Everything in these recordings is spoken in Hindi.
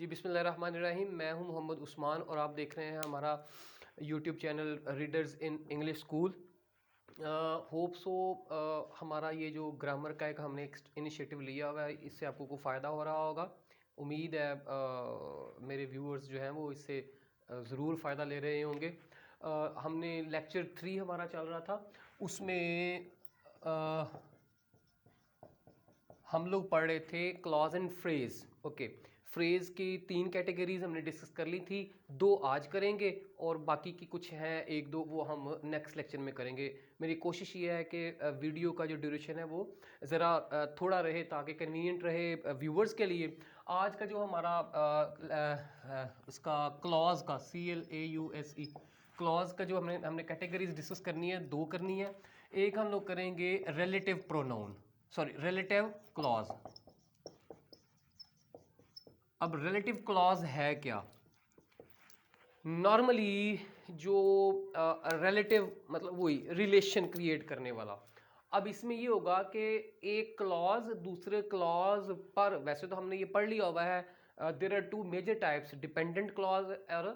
जी बिस्मिल्लाहिर्रहमानिर्रहीम। मैं हूं मोहम्मद उस्मान और आप देख रहे हैं हमारा YouTube channel readers in English school. Hope so हमारा ये जो ग्रामर का एक हमने इनिशिएटिव लिया हुआ है, इससे आपको को फ़ायदा हो रहा होगा। उम्मीद है मेरे व्यूअर्स जो हैं वो इससे ज़रूर फ़ायदा ले रहे होंगे। हमने लेक्चर 3 हमारा चल रहा था, उसमें हम लोग पढ़ रहे थे clause and phrase. Okay, phrase की 3 कैटेगरीज हमने डिस्कस कर ली थी, 2 आज करेंगे और बाकी की कुछ हैं 1-2 वो हम नेक्स्ट लेक्चर में करेंगे। मेरी कोशिश ये है कि वीडियो का जो ड्यूरेशन है वो ज़रा थोड़ा रहे ताकि कन्वीनियंट रहे व्यूवर्स के लिए। आज का जो हमारा इसका क्लॉज का CLAUSE क्लॉज का जो हमने कैटेगरीज डिस्कस करनी है, 2 करनी है। एक हम लोग करेंगे relative pronoun, sorry relative clause. अब रिलेटिव क्लॉज है क्या? नॉर्मली जो रिलेटिव मतलब वही रिलेशन क्रिएट करने वाला। अब इसमें ये होगा कि एक क्लॉज दूसरे क्लॉज पर, वैसे तो हमने ये पढ़ लिया हुआ है, there are 2 major types, dependent clause और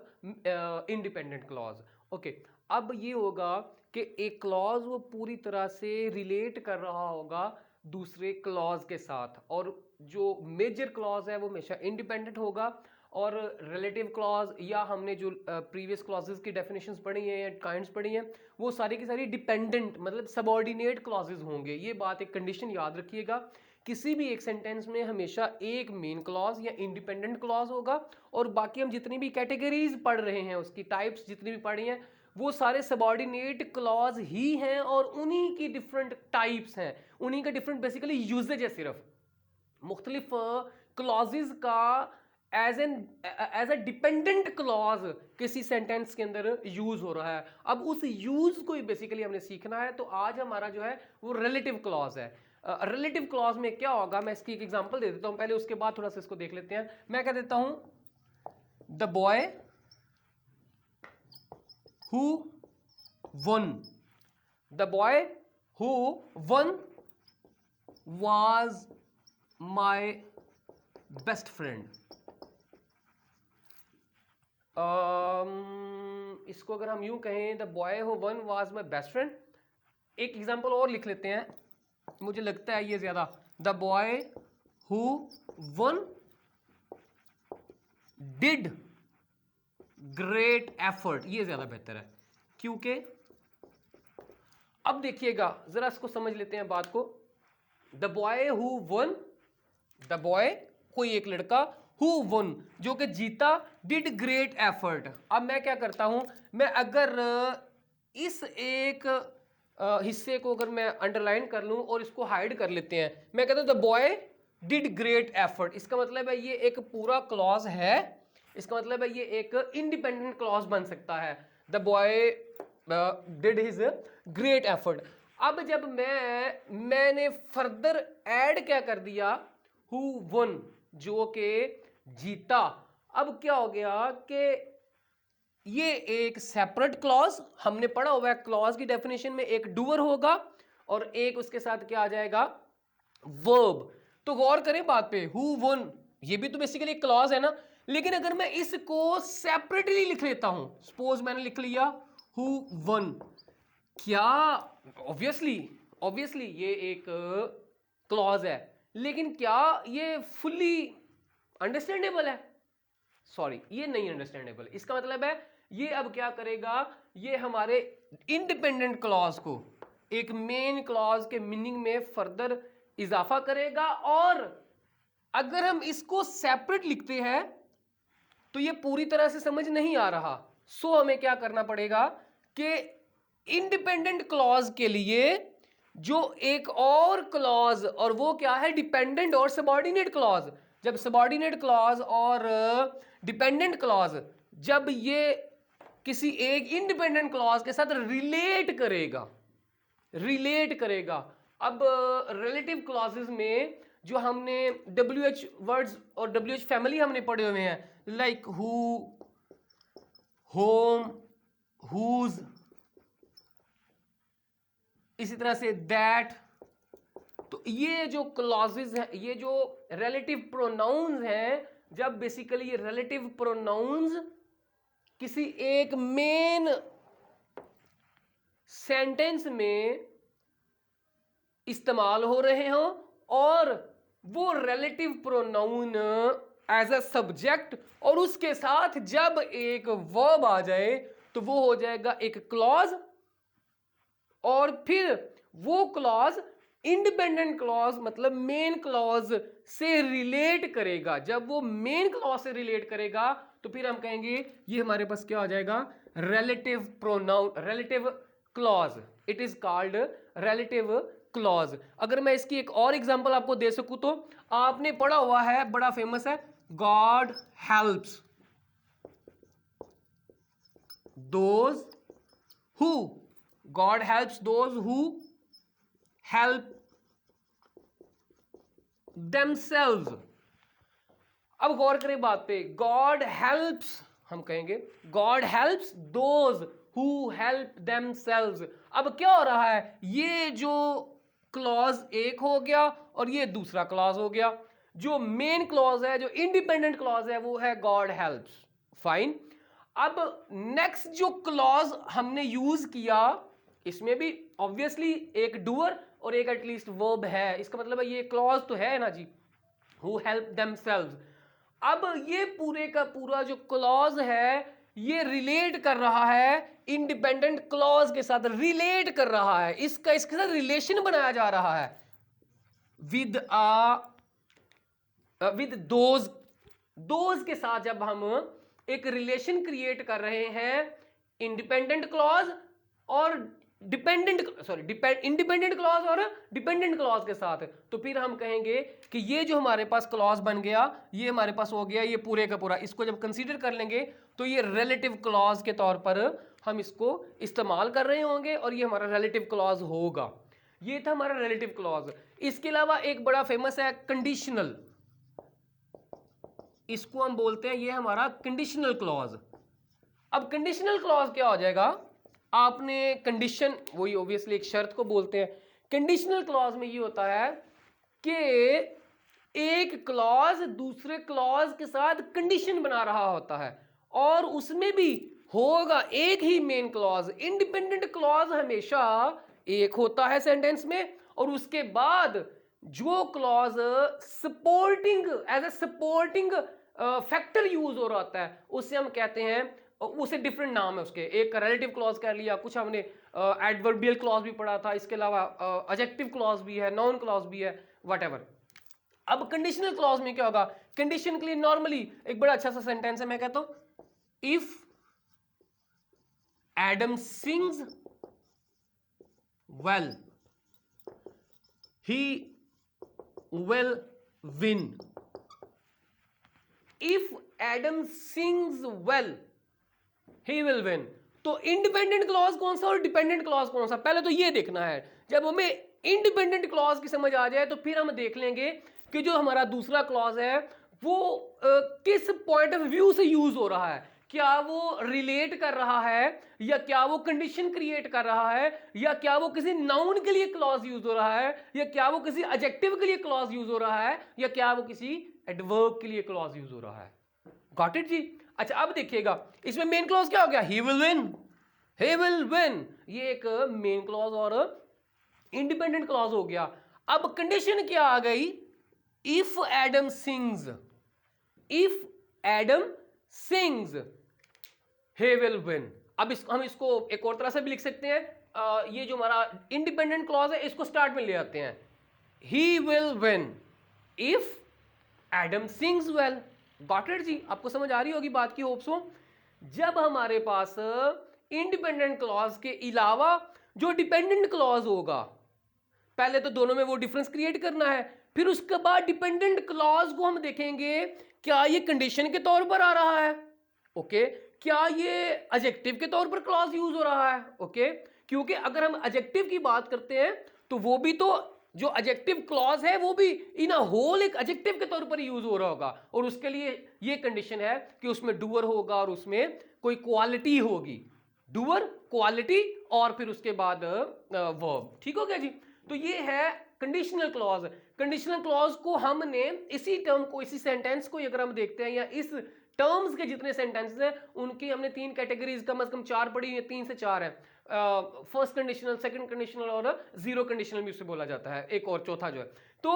इंडिपेंडेंट क्लॉज। ओके, अब ये होगा कि एक क्लॉज वो पूरी तरह से रिलेट कर रहा होगा दूसरे क्लॉज के साथ, और जो मेजर क्लॉज है वो हमेशा इंडिपेंडेंट होगा, और रिलेटिव क्लॉज या हमने जो प्रीवियस क्लॉजेस की डेफिनेशंस पढ़ी हैं या काइंड्स पढ़ी हैं वो सारी की सारी डिपेंडेंट मतलब सबऑर्डिनेट क्लॉजेस होंगे। ये बात एक कंडीशन याद रखिएगा, किसी भी एक सेंटेंस में हमेशा एक मेन क्लॉज या इंडिपेंडेंट क्लॉज होगा और बाकी हम जितनी भी कैटेगरीज पढ़ रहे हैं उसकी टाइप्स जितनी भी पढ़ी हैं वो सारे सबऑर्डिनेट क्लॉज ही हैं और उन्हीं की डिफरेंट टाइप्स हैं, उन्हीं का डिफरेंट बेसिकली यूजेज है। सिर्फ मुख्तलिफ क्लॉजेज का एज अ डिपेंडेंट क्लॉज किसी सेंटेंस के अंदर यूज हो रहा है। अब उस यूज को ही बेसिकली हमने सीखना है, तो आज हमारा जो है वो रिलेटिव क्लॉज है। रिलेटिव क्लॉज में क्या होगा, मैं इसकी एक एग्जांपल दे देता हूं पहले, उसके बाद थोड़ा सा इसको देख लेते हैं। मैं कह देता हूं the boy who one, the boy who one was my best friend। इसको अगर हम यूं कहें the boy who one was my best friend, एक एग्जांपल और लिख लेते हैं, मुझे लगता है ये ज्यादा, the boy who one did great effort, ये ज्यादा बेहतर है। क्योंकि अब देखिएगा जरा इसको समझ लेते हैं बात को। The boy who one, the boy कोई एक लड़का, हु वन जो कि जीता, डिड ग्रेट एफर्ट। अब मैं क्या करता हूं, मैं अगर इस एक हिस्से को अगर मैं अंडरलाइन कर लूं और इसको हाइड कर लेते हैं, मैं कहता हूं the boy did great effort, इसका मतलब है ये एक पूरा क्लॉज है, इसका मतलब है ये एक इंडिपेंडेंट क्लॉज बन सकता है, the boy did his great effort. अब जब मैंने फर्दर ऐड क्या कर दिया, हु वन जो के जीता, अब क्या हो गया कि ये एक सेपरेट क्लॉज, हमने पढ़ा हुआ है क्लॉज की डेफिनेशन में एक डूअर होगा और एक उसके साथ क्या आ जाएगा, वर्ब। तो गौर करें बात पे, हु वन ये भी तो बेसिकली एक क्लॉज है ना, लेकिन अगर मैं इसको सेपरेटली लिख लेता हूं, सपोज मैंने लिख लिया हु वन, क्या ऑब्वियसली ये एक क्लॉज है, लेकिन क्या ये फुल्ली अंडरस्टैंडेबल है? सॉरी, ये नहीं अंडरस्टैंडेबल। इसका मतलब है ये अब क्या करेगा, ये हमारे इंडिपेंडेंट क्लॉज को एक मेन क्लॉज के मीनिंग में फर्दर इजाफा करेगा, और अगर हम इसको सेपरेट लिखते हैं तो ये पूरी तरह से समझ नहीं आ रहा। सो हमें क्या करना पड़ेगा कि इंडिपेंडेंट क्लॉज के लिए जो एक और क्लॉज, और वो क्या है, डिपेंडेंट और सबऑर्डिनेट क्लॉज। जब सबऑर्डिनेट क्लॉज और डिपेंडेंट क्लॉज जब ये किसी एक इंडिपेंडेंट क्लॉज के साथ रिलेट करेगा। अब रिलेटिव क्लॉजेस में जो हमने WH वर्ड्स और WH फैमिली हमने पढ़े हुए हैं, लाइक हु, होम, हुज, इसी तरह से दैट। तो ये जो क्लॉजेस हैं, ये जो रिलेटिव प्रोनाउंस हैं, जब बेसिकली ये रिलेटिव प्रोनाउंस किसी एक मेन सेंटेंस में इस्तेमाल हो रहे हो और वो relative pronoun as a subject और उसके साथ जब एक वर्ब आ जाए तो वो हो जाएगा एक क्लॉज, और फिर वो क्लॉज इंडिपेंडेंट क्लॉज मतलब मेन क्लॉज से रिलेट करेगा। जब वो मेन क्लॉज से रिलेट करेगा तो फिर हम कहेंगे ये हमारे पास क्या आ जाएगा, relative pronoun, relative clause. It is called relative clause. अगर मैं इसकी एक और एग्जांपल आपको दे सकूं तो आपने पढ़ा हुआ है, बड़ा फेमस है, God helps those who, God helps those who help themselves। अब गौर करें बात पे, गॉड हेल्प्स हम कहेंगे God helps those who help themselves। अब क्या हो रहा है, ये जो क्लॉज एक हो गया और ये दूसरा क्लॉज हो गया। जो मेन क्लॉज है, जो इंडिपेंडेंट क्लॉज है, वो है गॉड हेल्प्स। फाइन। अब नेक्स्ट जो क्लॉज हमने यूज किया, इसमें भी ऑब्वियसली एक डूअर और एक एटलीस्ट वर्ब है। इसका मतलब है ये क्लॉज तो है ना जी, हु हेल्प themselves। अब ये पूरे का पूरा जो क्लॉज है ये रिलेट कर रहा है इंडिपेंडेंट क्लॉज के साथ, रिलेट कर रहा है, इसका इसके साथ रिलेशन बनाया जा रहा है विद दोज के साथ। जब हम एक रिलेशन क्रिएट कर रहे हैं इंडिपेंडेंट क्लॉज और इंडिपेंडेंट क्लॉज और डिपेंडेंट क्लॉज के साथ, तो फिर हम कहेंगे कि ये जो हमारे पास क्लॉज बन गया, ये हमारे पास हो गया ये पूरे का पूरा। इसको जब कंसीडर कर लेंगे तो ये रिलेटिव क्लॉज के तौर पर हम इसको इस्तेमाल कर रहे होंगे और ये हमारा रिलेटिव क्लॉज होगा। ये था हमारा रिलेटिव क्लॉज। इसके अलावा एक बड़ा फेमस है कंडीशनल, इसको हम बोलते हैं ये हमारा कंडीशनल क्लॉज। अब कंडीशनल क्लॉज क्या हो जाएगा, आपने कंडीशन, वही ऑब्वियसली एक शर्त को बोलते हैं। कंडीशनल क्लॉज में ये होता है कि एक क्लॉज दूसरे क्लॉज के साथ कंडीशन बना रहा होता है और उसमें भी होगा एक ही मेन क्लॉज। इंडिपेंडेंट क्लॉज हमेशा एक होता है सेंटेंस में और उसके बाद जो clause supporting as a supporting factor use हो रहा होता है उससे हम कहते हैं, उसे डिफरेंट नाम है उसके। एक रिलेटिव क्लॉज कह लिया, कुछ हमने एडवर्बियल क्लॉज भी पढ़ा था, इसके अलावा एडजेक्टिव क्लॉज भी है, नाउन क्लॉज भी है, व्हाटएवर। अब कंडीशनल क्लॉज में क्या होगा, कंडीशन के लिए नॉर्मली एक बड़ा अच्छा सा सेंटेंस है, मैं कहता हूं if Adam sings well he will win. If Adam sings well he will win. तो इंडिपेंडेंट क्लॉज कौन सा और डिपेंडेंट क्लॉज कौन सा, पहले तो ये देखना है। जब हमें इंडिपेंडेंट क्लॉज की समझ आ जाए तो फिर हम देख लेंगे कि जो हमारा दूसरा क्लॉज है वो किस पॉइंट ऑफ व्यू से यूज हो रहा है। क्या वो रिलेट कर रहा है, या क्या वो कंडीशन क्रिएट कर रहा है, या क्या वो किसी नाउन के लिए क्लॉज यूज हो रहा है, या क्या वो किसी एडजेक्टिव के लिए क्लॉज यूज हो रहा है, या क्या वो किसी एडवर्ब के लिए क्लॉज यूज हो रहा है। गॉट इट जी। अच्छा अब देखिएगा इसमें मेन क्लॉज क्या हो गया, he will win, he will win, ये एक मेन क्लॉज और इंडिपेंडेंट क्लॉज हो गया। अब कंडीशन क्या आ गई, if Adam sings, if Adam sings he will win। अब हम इसको एक और तरह से भी लिख सकते हैं, ये जो हमारा इंडिपेंडेंट क्लॉज है इसको स्टार्ट में ले आते हैं, he will win if Adam sings well। Got it जी, आपको समझ आ रही होगी बात की, होप सो। जब हमारे पास इंडिपेंडेंट क्लॉज के अलावा जो डिपेंडेंट क्लॉज होगा, पहले तो दोनों में वो डिफरेंस क्रिएट करना है, फिर उसके बाद डिपेंडेंट क्लॉज को हम देखेंगे क्या ये कंडीशन के तौर पर आ रहा है, ओके, क्या ये एडजेक्टिव के तौर पर क्लॉज यूज हो रहा है, ओके। क्योंकि अगर हम एडजेक्टिव की बात करते हैं तो वो भी तो जो एडजेक्टिव क्लॉज है वो भी इन अ होल एक एडजेक्टिव के तौर पर यूज हो रहा होगा, और उसके लिए ये कंडीशन है कि उसमें डूअर होगा और उसमें कोई क्वालिटी होगी, डूअर क्वालिटी और फिर उसके बाद वर्ब। ठीक हो गया जी। तो ये है कंडीशनल क्लॉज। कंडीशनल क्लॉज को हमने इसी टर्म को, इसी सेंटेंस को अगर हम देखते हैं या इस टर्म्स के जितने सेंटेंसेस हैं उनकी हमने 3 कैटेगरीज कम से कम 4 पढ़ी है, 3 से 4 है। फर्स्ट कंडीशनल, सेकंड कंडीशनल और जीरो कंडीशनल भी उसे बोला जाता है, एक और चौथा जो है। तो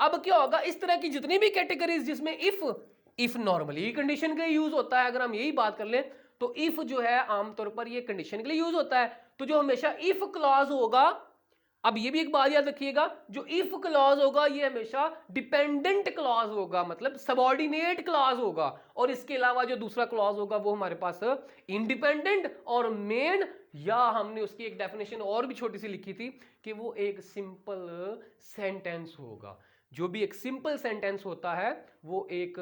अब क्या होगा, इस तरह की जितनी भी कैटेगरीज जिसमें इफ नॉर्मली कंडीशन के लिए यूज होता है, अगर हम यही बात कर लें तो इफ जो है आमतौर पर ये कंडीशन के लिए यूज होता है। तो जो हमेशा इफ क्लॉज होगा, अब ये भी एक बात याद रखिएगा, जो इफ क्लॉज होगा ये हमेशा डिपेंडेंट क्लॉज होगा, मतलब सबऑर्डिनेट क्लॉज होगा। और इसके अलावा जो दूसरा क्लॉज होगा वो हमारे पास इंडिपेंडेंट और मेन, या हमने उसकी एक डेफिनेशन और भी छोटी सी लिखी थी कि वो एक सिंपल सेंटेंस होगा। जो भी एक सिंपल सेंटेंस होता है वो एक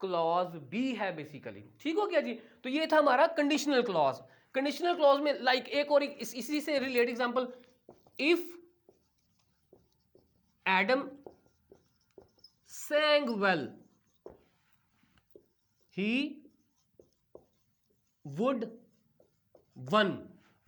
क्लॉज भी है बेसिकली। ठीक हो गया जी। तो ये था हमारा कंडीशनल क्लॉज। कंडीशनल क्लॉज में लाइक एक और इसी से related example, if Adam sang well he would won।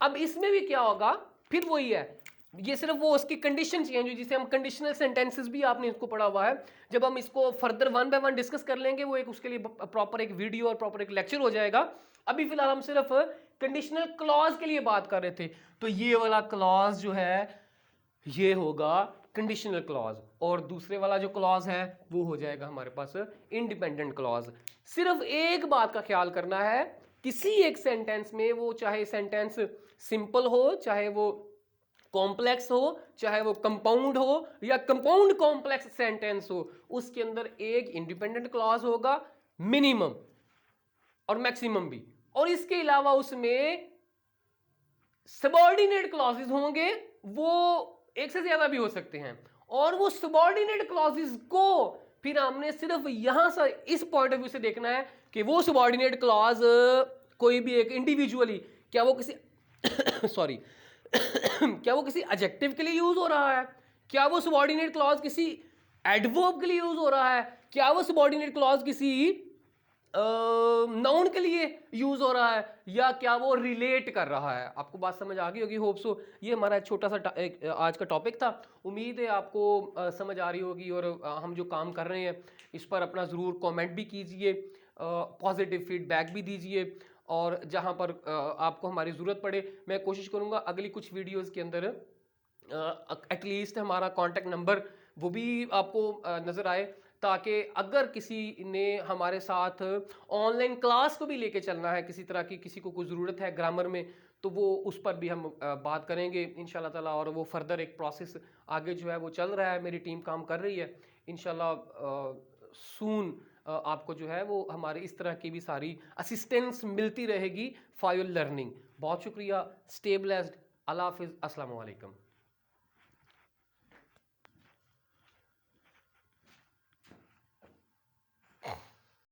अब इसमें भी क्या होगा, फिर वही है, ये सिर्फ वो उसकी कंडीशन चेंज हुई, जिसे हम कंडीशनल सेंटेंसेस भी आपने इसको पढ़ा हुआ है। जब हम इसको further one by one discuss कर लेंगे, वो एक उसके लिए प्रॉपर एक वीडियो और प्रॉपर एक लेक्चर हो जाएगा। अभी फिलहाल हम सिर्फ कंडीशनल क्लॉज के लिए बात कर रहे थे। तो ये वाला क्लॉज जो है ये होगा कंडीशनल क्लॉज, और दूसरे वाला जो क्लॉज है वो हो जाएगा हमारे पास इंडिपेंडेंट क्लॉज। सिर्फ एक बात का ख्याल करना है, किसी एक सेंटेंस में, वो चाहे सेंटेंस सिंपल हो, चाहे वो कॉम्प्लेक्स हो, चाहे वो कंपाउंड हो या कंपाउंड कॉम्प्लेक्स सेंटेंस हो, उसके अंदर एक इंडिपेंडेंट क्लॉज होगा मिनिमम और मैक्सिमम भी, और इसके अलावा उसमें सबऑर्डिनेट क्लॉजेस होंगे, वो एक से ज्यादा भी हो सकते हैं। और वो सबऑर्डिनेट क्लॉजेस को फिर हमने सिर्फ यहां से इस पॉइंट ऑफ व्यू से देखना है कि वो सबऑर्डिनेट क्लॉज कोई भी एक इंडिविजुअली, क्या वो किसी सॉरी क्या वो किसी एडजेक्टिव के लिए यूज हो रहा है, क्या वो सबऑर्डिनेट क्लॉज किसी एडवर्ब के लिए यूज हो रहा है, क्या वो सबऑर्डिनेट क्लॉज किसी नाउन के लिए यूज हो रहा है, या क्या वो रिलेट कर रहा है। आपको बात समझ आ गई होगी, होप सो। ये हमारा छोटा सा आज का टॉपिक था। उम्मीद है आपको समझ आ रही होगी, और हम जो काम कर रहे हैं इस पर अपना ज़रूर कमेंट भी कीजिए, पॉजिटिव फीडबैक भी दीजिए, और जहां पर आपको हमारी ज़रूरत पड़े मैं कोशिश करूंगा अगली कुछ वीडियोज़ के अंदर एटलीस्ट हमारा कॉन्टैक्ट नंबर वो भी आपको नज़र आए, ताकि अगर किसी ने हमारे साथ ऑनलाइन क्लास को भी लेके चलना है, किसी तरह की किसी को कोई ज़रूरत है ग्रामर में, तो वो उस पर भी हम बात करेंगे इंशाल्लाह ताला। और वो फर्दर एक प्रोसेस आगे जो है वो चल रहा है, मेरी टीम काम कर रही है। इंशाल्लाह सून आपको जो है वो हमारे इस तरह की भी सारी असिस्टेंस मिलती रहेगी फॉर योर लर्निंग। बहुत शुक्रिया। Stay blessed. अल्लाह हाफिज़। अस्सलाम वालेकुम।